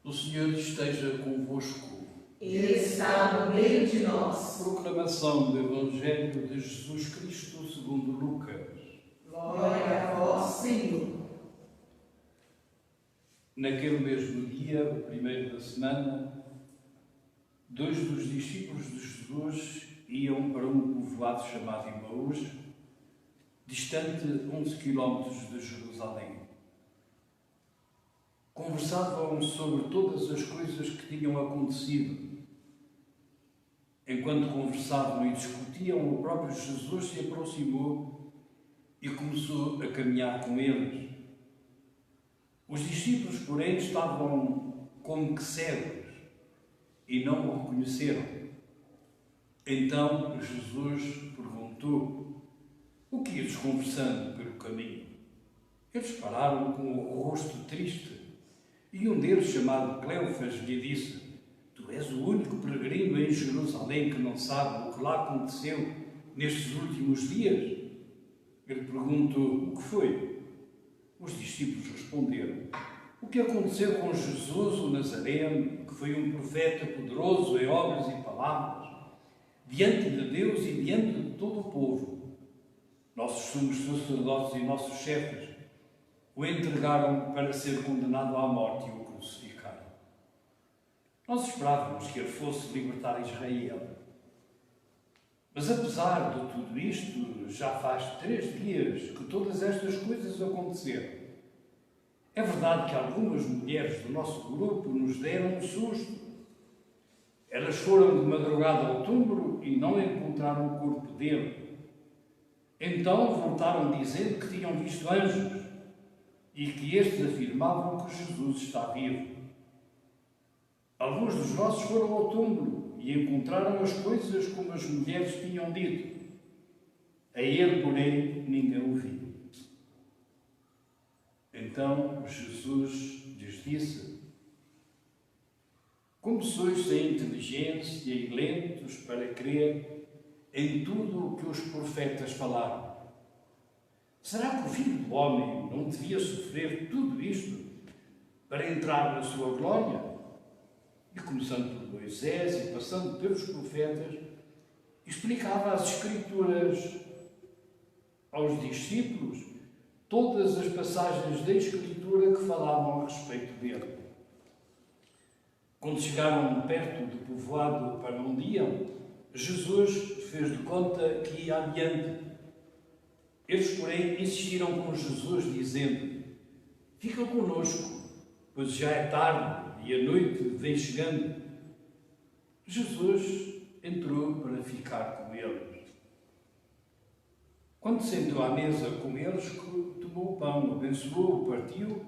O Senhor esteja convosco. Ele está no meio de nós. Proclamação do Evangelho de Jesus Cristo segundo Lucas. Glória a vós, Senhor. Naquele mesmo dia, o primeiro da semana, 2 dos discípulos de Jesus iam para um povoado chamado Emaús, distante 11 quilómetros de Jerusalém. Conversavam sobre todas as coisas que tinham acontecido. Enquanto conversavam e discutiam, o próprio Jesus se aproximou e começou a caminhar com eles. Os discípulos, porém, estavam como que cegos e não o reconheceram. Então Jesus perguntou: o que ias conversando pelo caminho? Eles pararam com o rosto triste. E um deles, chamado Cleofas, lhe disse: tu és o único peregrino em Jerusalém que não sabe o que lá aconteceu nestes últimos dias? Ele perguntou: o que foi? Os discípulos responderam: o que aconteceu com Jesus, o Nazareno, que foi um profeta poderoso em obras e palavras, diante de Deus e diante de todo o povo. Nossos sumos sacerdotes e nossos chefes o entregaram para ser condenado à morte e o crucificaram. Nós esperávamos que ele fosse libertar Israel. Mas apesar de tudo isto, já faz 3 dias que todas estas coisas aconteceram. É verdade que algumas mulheres do nosso grupo nos deram um susto. Elas foram de madrugada ao túmulo e não encontraram o corpo dele. Então voltaram dizendo que tinham visto anjos e que estes afirmavam que Jesus está vivo. Alguns dos nossos foram ao túmulo e encontraram as coisas como as mulheres tinham dito. A ele, porém, ninguém o viu. Então Jesus lhes disse: como sois sem inteligência e lentos para crer em tudo o que os profetas falaram? Será que o Filho do Homem não devia sofrer tudo isto para entrar na sua glória? E começando por Moisés e passando pelos profetas, explicava as Escrituras aos discípulos todas as passagens da Escritura que falavam a respeito dele. Quando chegaram perto do povoado para onde iam, Jesus fez de conta que ia adiante. Eles, porém, insistiram com Jesus, dizendo: fica conosco, pois já é tarde e a noite vem chegando. Jesus entrou para ficar com eles. Quando sentou à mesa com eles, tomou o pão, abençoou, partiu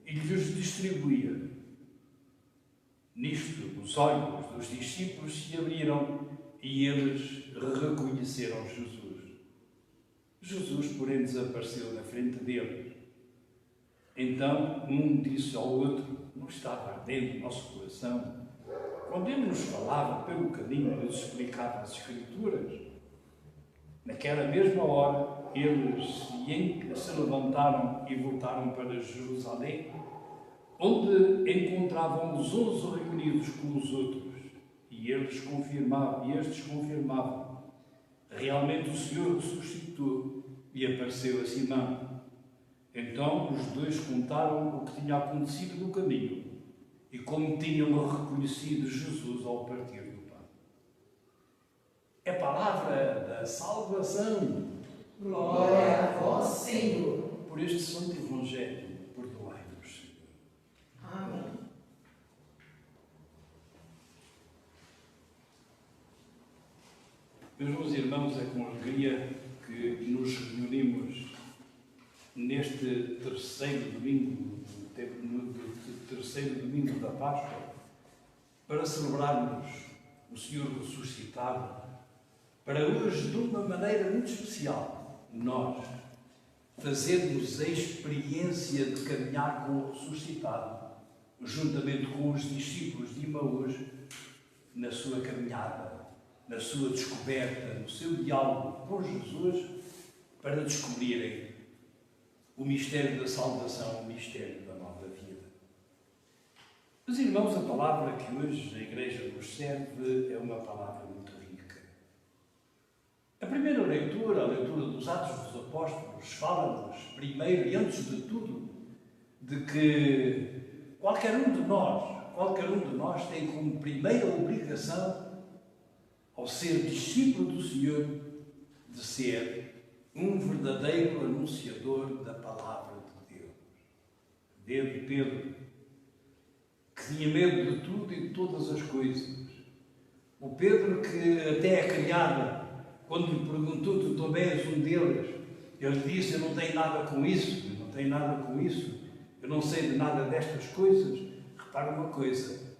e lhes distribuía. Nisto, os olhos dos discípulos se abriram e eles reconheceram Jesus. Jesus, porém, desapareceu da frente deles. Então, um disse ao outro: não estava ardendo o nosso coração quando ele nos falava pelo caminho e nos explicava as Escrituras? Naquela mesma hora, eles se levantaram e voltaram para Jerusalém, onde encontravam os 11 reunidos com os outros, e estes confirmavam: realmente o Senhor ressuscitou e apareceu a Simão. Então os dois contaram o que tinha acontecido no caminho e como tinham reconhecido Jesus ao partir do pão. É palavra da salvação. Glória a vós, Senhor. Por este santo Evangelho, perdoai-nos, Senhor. Amém. Meus irmãos, é com alegria que nos reunimos neste terceiro domingo da Páscoa para celebrarmos o Senhor ressuscitado, para hoje, de uma maneira muito especial, nós fazermos a experiência de caminhar com o ressuscitado, juntamente com os discípulos de Emaús, na sua caminhada, na sua descoberta, no seu diálogo com Jesus, para descobrirem o mistério da salvação, o mistério da nova vida. Meus irmãos, a palavra que hoje a Igreja nos serve é uma palavra muito rica. A primeira leitura, a leitura dos Atos dos Apóstolos, fala-nos, primeiro e antes de tudo, de que qualquer um de nós tem como primeira obrigação, ao ser discípulo do Senhor, de ser um verdadeiro anunciador da palavra de Deus. Vede Pedro, que tinha medo de tudo e de todas as coisas. O Pedro que até é criado, quando lhe perguntou, tu também és um deles, ele disse, eu não tenho nada com isso, eu não sei de nada destas coisas. Repara uma coisa,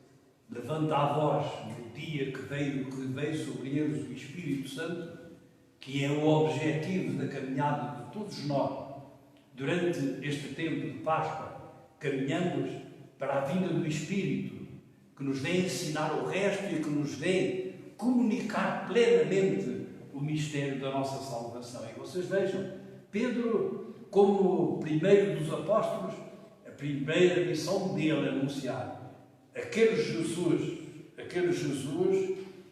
levanta a voz no dia que veio sobre eles o Espírito Santo, que é o objetivo da caminhada de todos nós, durante este tempo de Páscoa, caminhamos para a vinda do Espírito, que nos vem ensinar o resto e que nos vem comunicar plenamente o mistério da nossa salvação. E vocês vejam, Pedro, como primeiro dos apóstolos, a primeira missão dele é anunciar aquele Jesus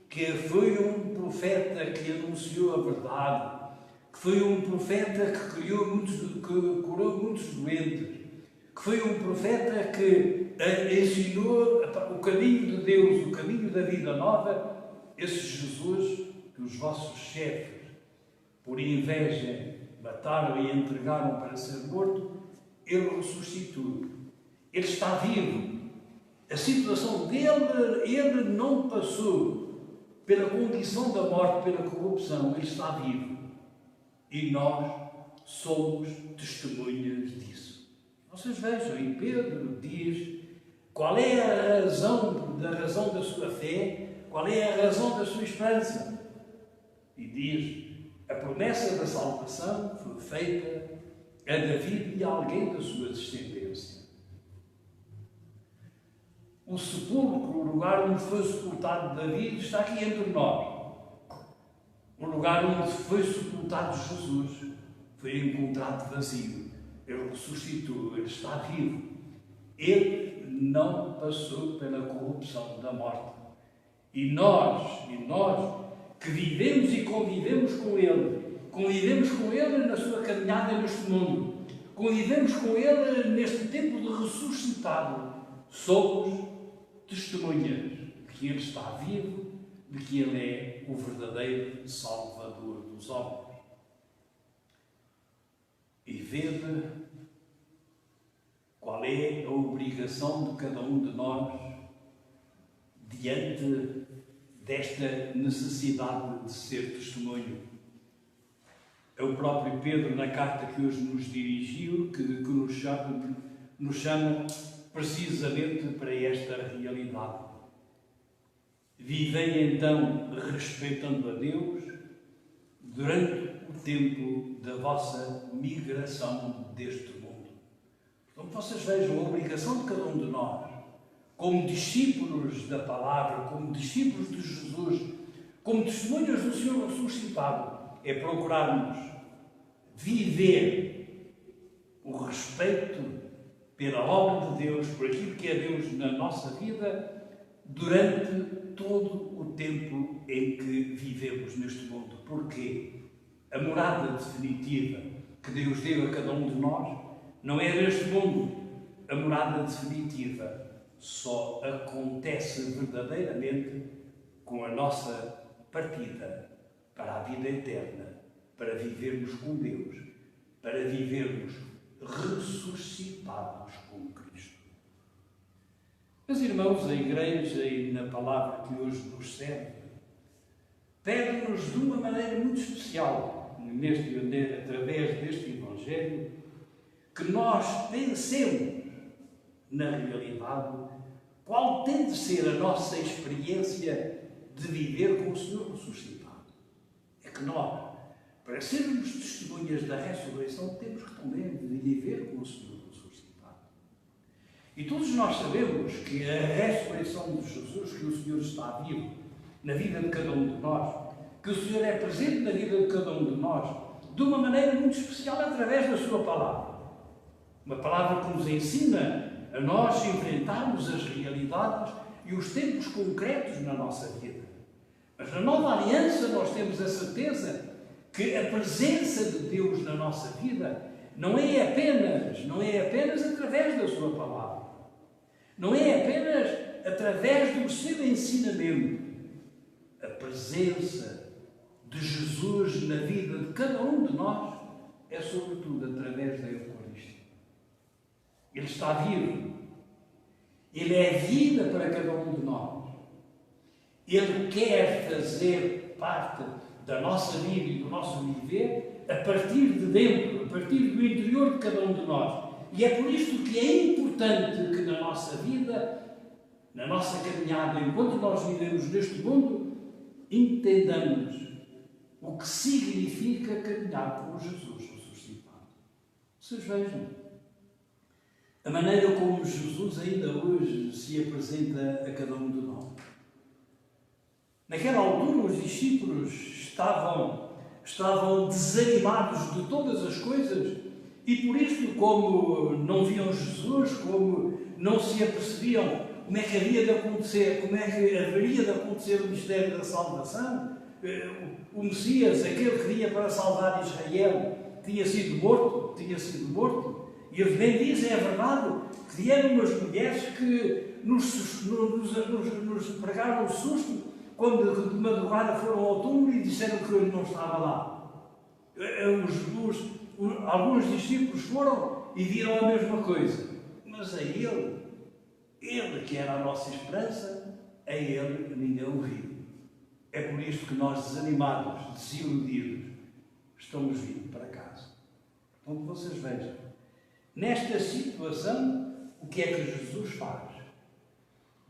que foi um profeta que anunciou a verdade, que foi um profeta que curou muitos doentes, que foi um profeta que ensinou o caminho de Deus, o caminho da vida nova. Esse Jesus que os vossos chefes, por inveja, mataram e entregaram para ser morto, ele ressuscitou. Ele está vivo. A situação dele, ele não passou pela condição da morte, pela corrupção. Ele está vivo. E nós somos testemunhas disso. Vocês vejam, e Pedro diz qual é a razão da sua fé, qual é a razão da sua esperança. E diz, a promessa da salvação foi feita a David e a alguém da sua descendência. O sepulcro, o lugar onde foi sepultado David, está aqui entre nós. O lugar onde foi sepultado Jesus foi encontrado vazio. Ele ressuscitou, ele está vivo. Ele não passou pela corrupção da morte. E nós que vivemos e convivemos com Ele na sua caminhada neste mundo, convivemos com Ele neste tempo de ressuscitado, somos testemunhas de que Ele está vivo, de que Ele é o verdadeiro Salvador dos homens. E vede qual é a obrigação de cada um de nós diante desta necessidade de ser testemunho. É o próprio Pedro, na carta que hoje nos dirigiu, que nos chama precisamente para esta realidade. Vivei então respeitando a Deus durante o tempo da vossa migração deste mundo. Então vocês vejam a obrigação de cada um de nós, como discípulos da palavra, como discípulos de Jesus, como testemunhas do Senhor ressuscitado, é procurarmos viver o respeito pela obra de Deus, por aquilo que é Deus na nossa vida, durante todo o tempo em que vivemos neste mundo. Porque a morada definitiva que Deus deu a cada um de nós não é neste mundo. A morada definitiva só acontece verdadeiramente com a nossa partida para a vida eterna, para vivermos com Deus, para vivermos ressuscitados com Cristo. Meus irmãos, a Igreja e na palavra que hoje nos serve, pede-nos de uma maneira muito especial, através deste Evangelho, que nós pensemos na realidade qual tem de ser a nossa experiência de viver com o Senhor ressuscitado. É que nós, para sermos testemunhas da ressurreição, temos que também viver com o Senhor ressuscitado. E todos nós sabemos que a ressurreição de Jesus, que o Senhor está vivo na vida de cada um de nós, que o Senhor é presente na vida de cada um de nós, de uma maneira muito especial através da sua palavra. Uma palavra que nos ensina a nós enfrentarmos as realidades realidades e os tempos concretos na nossa vida. Mas na nova aliança nós temos a certeza que a presença de Deus na nossa vida não é apenas através da sua palavra. Não é apenas através do seu ensinamento. A presença de Jesus na vida de cada um de nós é sobretudo através da Eucaristia. Ele está vivo. Ele é vida para cada um de nós. Ele quer fazer parte da nossa vida e do nosso viver a partir de dentro, a partir do interior de cada um de nós. E é por isto que é importante que na nossa vida, na nossa caminhada, enquanto nós vivemos neste mundo, entendamos o que significa caminhar com Jesus ressuscitado. Vocês vejam a maneira como Jesus ainda hoje se apresenta a cada um de nós. Naquela altura os discípulos estavam desanimados de todas as coisas e por isso, como não viam Jesus, como não se apercebiam como é que havia de acontecer, como é que haveria de acontecer o mistério da salvação, o Messias, aquele que vinha para salvar Israel, tinha sido morto, e eles bem dizem, é verdade, que vieram umas mulheres que nos pregaram o susto quando de madrugada foram ao túmulo e disseram que ele não estava lá. Alguns discípulos foram e viram a mesma coisa, mas a ele que era a nossa esperança, a ele ninguém o viu. É por isto que nós, desanimados, desiludidos, estamos vindo para casa. Então, que vocês vejam, nesta situação, o que é que Jesus faz?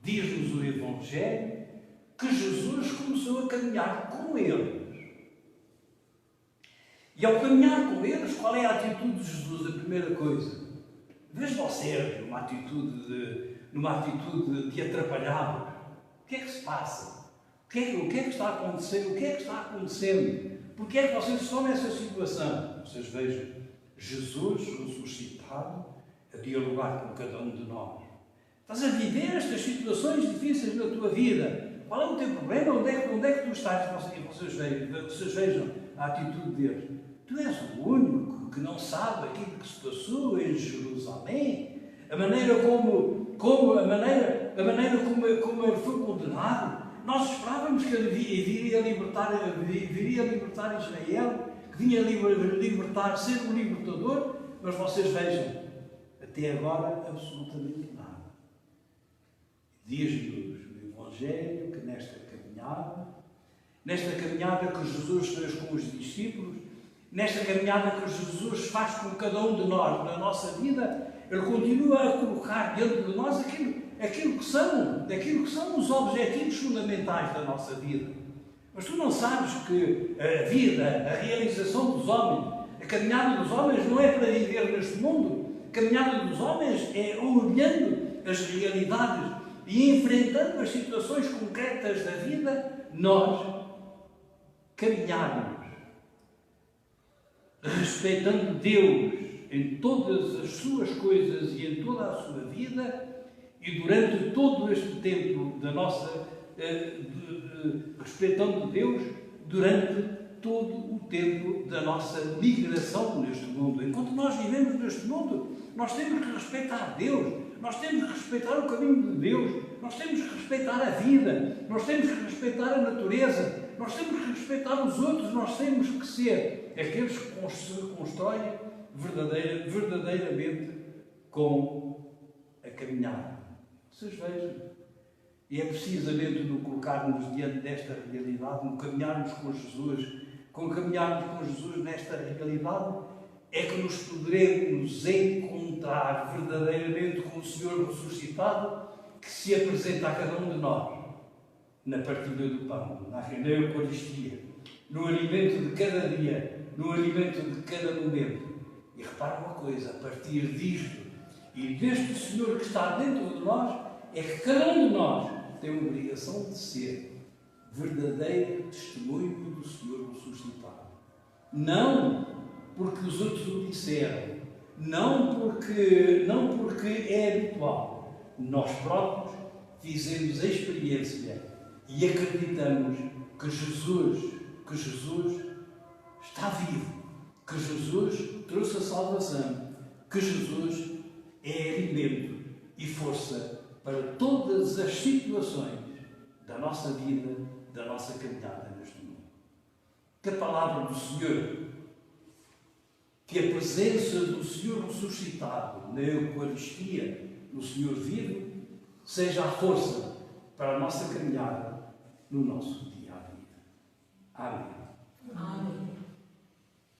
Diz-nos o Evangelho que Jesus começou a caminhar com eles. E ao caminhar com eles, qual é a atitude de Jesus? A primeira coisa, veja você numa atitude de atrapalhado. O que é que se passa? O que é que está acontecendo? O que é que está acontecendo? Por que é que vocês estão nessa situação? Vocês vejam, Jesus ressuscitado a dialogar com cada um de nós. Estás a viver estas situações difíceis na tua vida. Qual é o teu problema? Onde é que tu estás? Vocês vejam a atitude deles. Tu és o único que não sabe aquilo que se passou em Jerusalém, a maneira como ele foi condenado. Nós esperávamos que ele viria libertar Israel, que vinha libertar, ser um libertador, mas vocês vejam, até agora absolutamente nada. Diz-nos o Evangelho que nesta caminhada que Jesus fez com os discípulos, nesta caminhada que Jesus faz com cada um de nós na nossa vida, Ele continua a colocar dentro de nós aquilo que são os objetivos fundamentais da nossa vida. Mas tu não sabes que a vida, a realização dos homens, a caminhada dos homens não é para viver neste mundo. A caminhada dos homens é olhando as realidades e enfrentando as situações concretas da vida, nós caminharmos respeitando Deus em todas as suas coisas e em toda a sua vida, e durante todo este tempo da nossa respeitando Deus durante todo o tempo da nossa migração neste mundo. Enquanto nós vivemos neste mundo, nós temos que respeitar Deus, nós temos que respeitar o caminho de Deus, nós temos que respeitar a vida, nós temos que respeitar a natureza, nós temos que respeitar os outros, nós temos que ser aqueles que se constroem verdadeiramente com a caminhada. Vocês vejam. E é precisamente no colocarmos diante desta realidade, no caminharmos com Jesus, nesta realidade, é que nos poderemos encontrar verdadeiramente com o Senhor ressuscitado, que se apresenta a cada um de nós, na partilha do pão, na Eucaristia, no alimento de cada dia, no alimento de cada momento. E repara uma coisa, a partir disto e deste Senhor que está dentro de nós, é que cada um de nós tem a obrigação de ser verdadeiro testemunho do Senhor ressuscitado. Não porque os outros o disseram, não porque é habitual. Nós próprios fizemos a experiência e acreditamos que Jesus está vivo, que Jesus trouxe a salvação, que Jesus é alimento e força para todas as situações da nossa vida, da nossa caminhada neste mundo. Que a palavra do Senhor, que a presença do Senhor ressuscitado na Eucaristia, no Senhor vivo, seja a força para a nossa caminhada no nosso dia a dia. Amém. Amém.